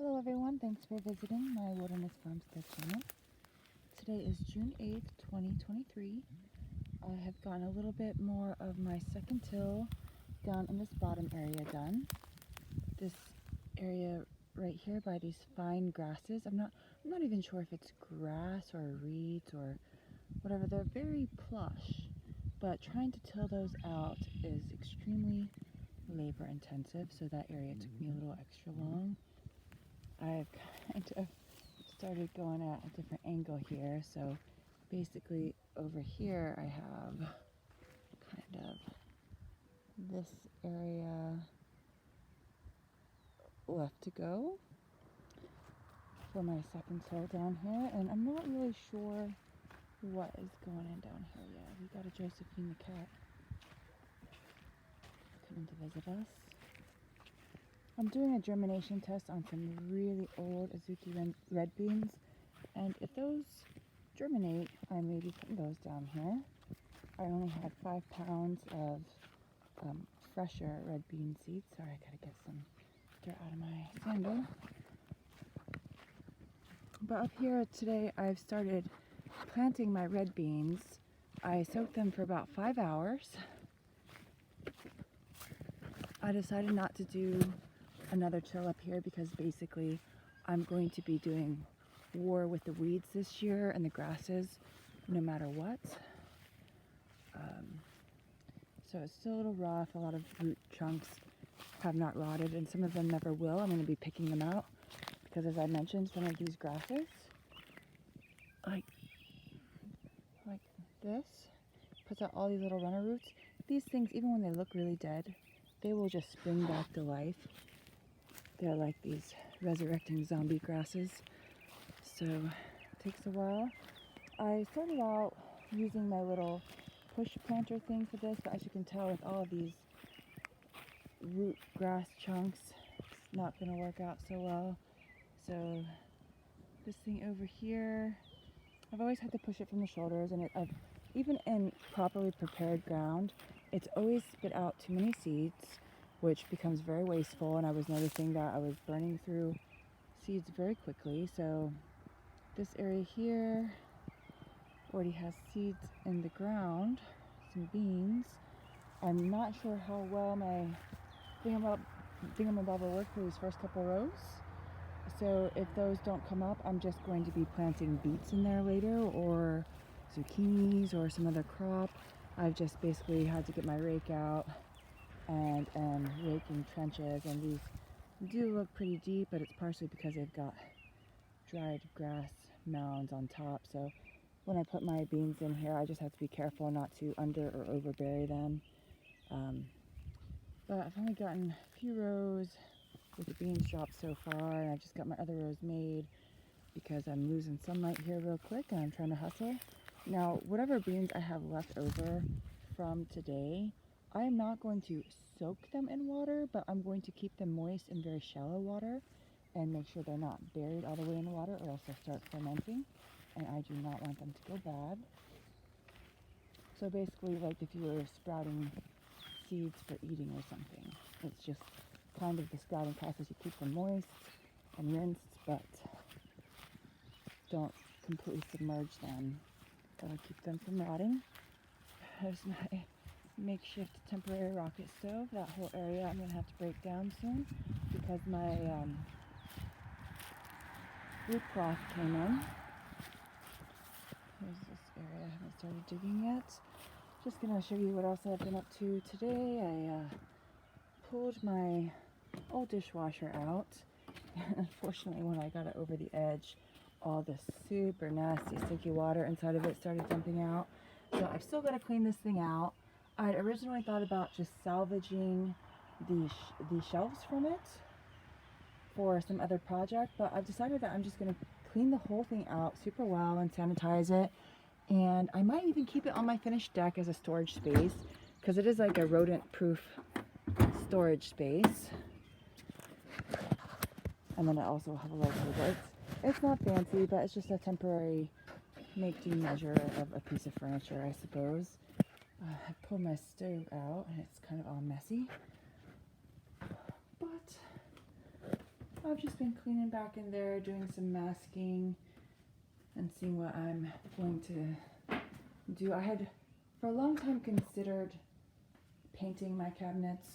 Hello everyone, thanks for visiting my Wilderness Farmstead channel. Today is June 8th, 2023. I have gotten a little bit more of my second till down in this bottom area done. This area right here by these fine grasses, I'm not even sure if it's grass or reeds or whatever. They're very plush, but trying to till those out is extremely labor intensive, so that area took me a little extra long. I've kind of started going at a different angle here. So basically over here I have kind of this area left to go for my second till down here, and I'm not really sure what is going in down here yet. We got a Josephine the cat coming to visit us. I'm doing a germination test on some really old adzuki red beans, and if those germinate, I may be putting those down here. I only had 5 pounds of fresher red bean seeds. Sorry, I gotta get some dirt out of my sandal. But up here today, I've started planting my red beans. I soaked them for about 5 hours. I decided not to do another till up here because basically I'm going to be doing war with the weeds this year and the grasses no matter what. So it's still a little rough. A lot of root chunks have not rotted, and some of them never will. I'm going to be picking them out because, as I mentioned, some of these grasses, like this, puts out all these little runner roots. These things, even when they look really dead, they will just spring back to life. They're like these resurrecting zombie grasses, so it takes a while. I started out using my little push planter thing for this, but as you can tell with all of these root grass chunks, it's not going to work out so well. So this thing over here, I've always had to push it from the shoulders, and even in properly prepared ground, it's always spit out too many seeds, which becomes very wasteful, and I was noticing that I was burning through seeds very quickly. So this area here already has seeds in the ground, some beans. I'm not sure how well my thingamabob will work for these first couple rows. So if those don't come up, I'm just going to be planting beets in there later, or zucchinis or some other crop. I've just basically had to get my rake out and raking trenches, and these do look pretty deep, but it's partially because they've got dried grass mounds on top. So when I put my beans in here, I just have to be careful not to under or overbury them. But I've only gotten a few rows with the beans dropped so far, and I've just got my other rows made because I'm losing sunlight here real quick and I'm trying to hustle. Now, whatever beans I have left over from today, I am not going to soak them in water, but I'm going to keep them moist in very shallow water and make sure they're not buried all the way in the water, or else they'll start fermenting, and I do not want them to go bad. So basically, like if you were sprouting seeds for eating or something, it's just kind of the sprouting process. You keep them moist and rinsed, but don't completely submerge them. That'll keep them from rotting. There's my makeshift temporary rocket stove. That whole area I'm going to have to break down soon because my root cloth came in. Here's this area I haven't started digging yet. Just going to show you what else I've been up to today. I pulled my old dishwasher out. Unfortunately, when I got it over the edge, all this super nasty sticky water inside of it started dumping out. So I've still got to clean this thing out. I'd originally thought about just salvaging the shelves from it for some other project, but I've decided that I'm just going to clean the whole thing out super well and sanitize it, and I might even keep it on my finished deck as a storage space because it is like a rodent-proof storage space. And then I also have a little table. It's not fancy, but it's just a temporary make-do measure of a piece of furniture, I suppose. I pulled my stove out and it's kind of all messy, but I've just been cleaning back in there, doing some masking and seeing what I'm going to do. I had for a long time considered painting my cabinets,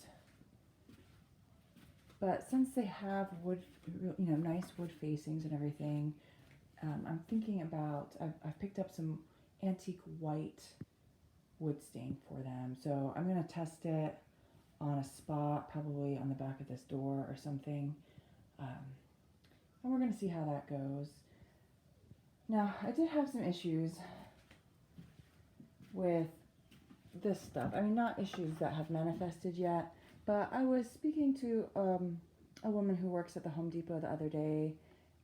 but since they have wood, nice wood facings and everything, I'm thinking about, I've picked up some antique white wood stain for them. So I'm going to test it on a spot, probably on the back of this door or something. And we're going to see how that goes. Now, I did have some issues with this stuff. I mean, not issues that have manifested yet, but I was speaking to a woman who works at the Home Depot the other day,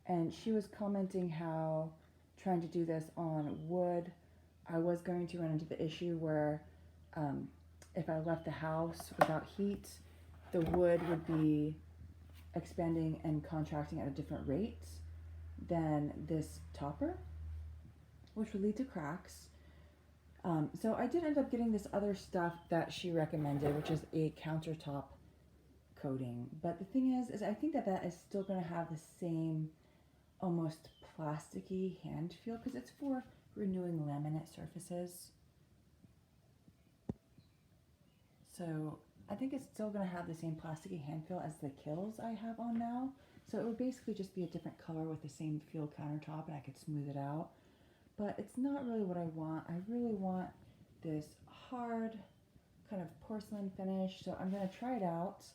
and she was commenting how trying to do this on wood, I was going to run into the issue where if I left the house without heat, the wood would be expanding and contracting at a different rate than this topper, which would lead to cracks. So I did end up getting this other stuff that she recommended, which is a countertop coating. But the thing is I think that is still going to have the same almost plasticky hand feel because it's for renewing laminate surfaces. So I think it's still going to have the same plasticky hand feel as the Kills I have on now. So it would basically just be a different color with the same feel countertop, and I could smooth it out. But it's not really what I want. I really want this hard kind of porcelain finish. So I'm going to try it out.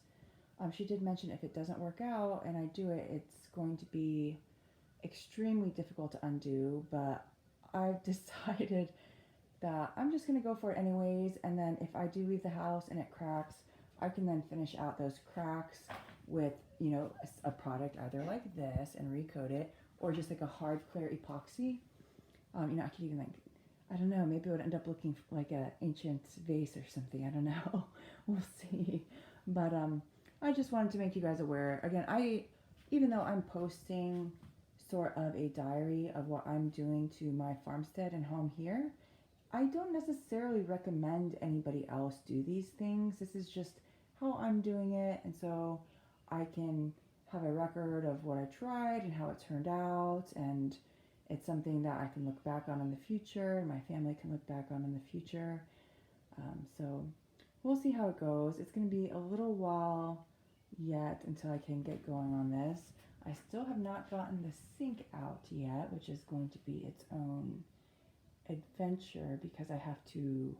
She did mention if it doesn't work out and I do it, it's going to be extremely difficult to undo. But I've decided that I'm just going to go for it anyways. And then if I do leave the house and it cracks, I can then finish out those cracks with, a product either like this and recoat it, or just like a hard clear epoxy. I could even I don't know, maybe it would end up looking like an ancient vase or something. I don't know. We'll see. But I just wanted to make you guys aware. Again, even though I'm posting sort of a diary of what I'm doing to my farmstead and home here, I don't necessarily recommend anybody else do these things. This is just how I'm doing it, and so I can have a record of what I tried and how it turned out, and it's something that I can look back on in the future, and my family can look back on in the future. So we'll see how it goes. It's going to be a little while yet until I can get going on this. I still have not gotten the sink out yet, which is going to be its own adventure because I have to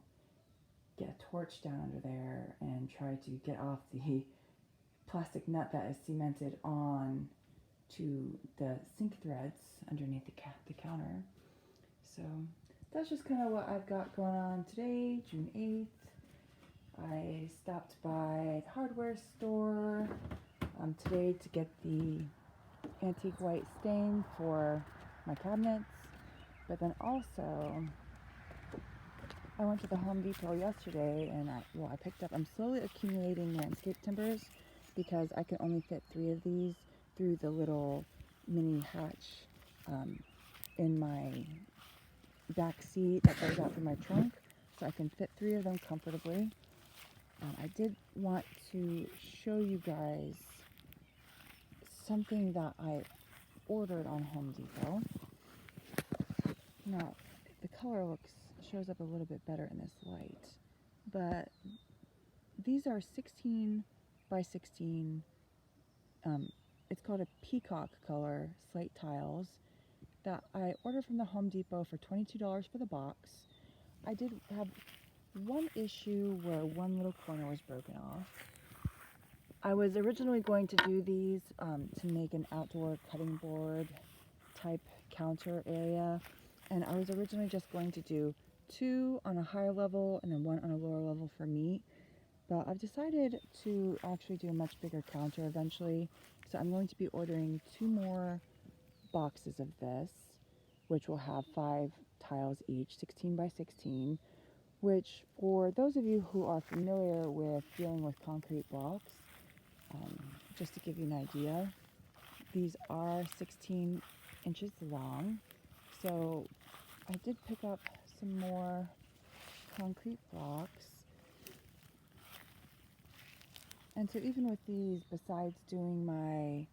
get a torch down under there and try to get off the plastic nut that is cemented on to the sink threads underneath the counter. So that's just kind of what I've got going on today, June 8th. I stopped by the hardware store today to get the antique white stain for my cabinets, but then also I went to the Home Depot yesterday and I picked up, I'm slowly accumulating landscape timbers because I can only fit 3 of these through the little mini hatch in my back seat that goes out through my trunk, so I can fit 3 of them comfortably. I did want to show you guys something that I ordered on Home Depot. Now, the color shows up a little bit better in this light, but these are 16 by 16. It's called a peacock color slate tiles that I ordered from the Home Depot for $22 for the box. I did have one issue where one little corner was broken off. I was originally going to do these to make an outdoor cutting board type counter area, and I was originally just going to do 2 on a higher level and then 1 on a lower level for meat, but I've decided to actually do a much bigger counter eventually, so I'm going to be ordering 2 more boxes of this, which will have 5 tiles each, 16 by 16, which for those of you who are familiar with dealing with concrete blocks, just to give you an idea, these are 16 inches long. So I did pick up some more concrete blocks. And so even with these, besides doing my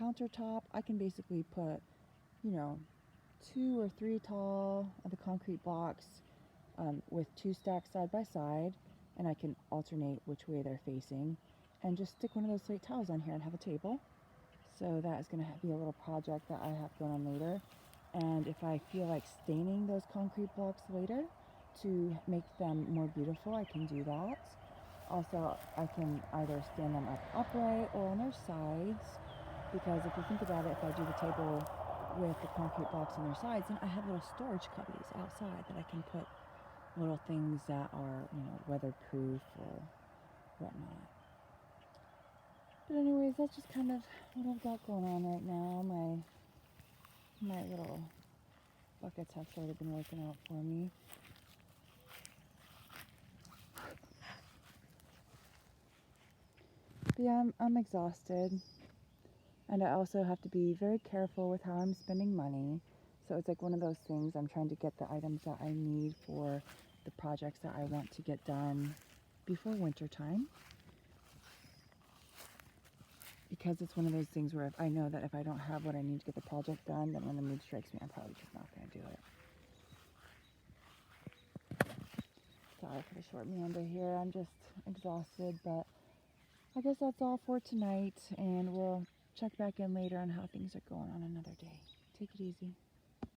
countertop, I can basically put, you know, 2 or 3 tall of the concrete blocks with 2 stacks side by side, and I can alternate which way they're facing, and just stick one of those slate tiles on here and have a table. So that is going to be a little project that I have going on later. And if I feel like staining those concrete blocks later to make them more beautiful, I can do that. Also, I can either stand them up upright or on their sides, because if you think about it, if I do the table with the concrete blocks on their sides, then I have little storage cubbies outside that I can put little things that are, you know, weatherproof or whatnot. But anyways, that's just kind of what I've got going on right now. My little buckets have sort of been working out for me. But yeah, I'm exhausted. And I also have to be very careful with how I'm spending money. So it's like one of those things, I'm trying to get the items that I need for the projects that I want to get done before winter time. Because it's one of those things where if I know that if I don't have what I need to get the project done, then when the mood strikes me, I'm probably just not going to do it. Sorry for the short meander here. I'm just exhausted, but I guess that's all for tonight, and we'll check back in later on how things are going on another day. Take it easy.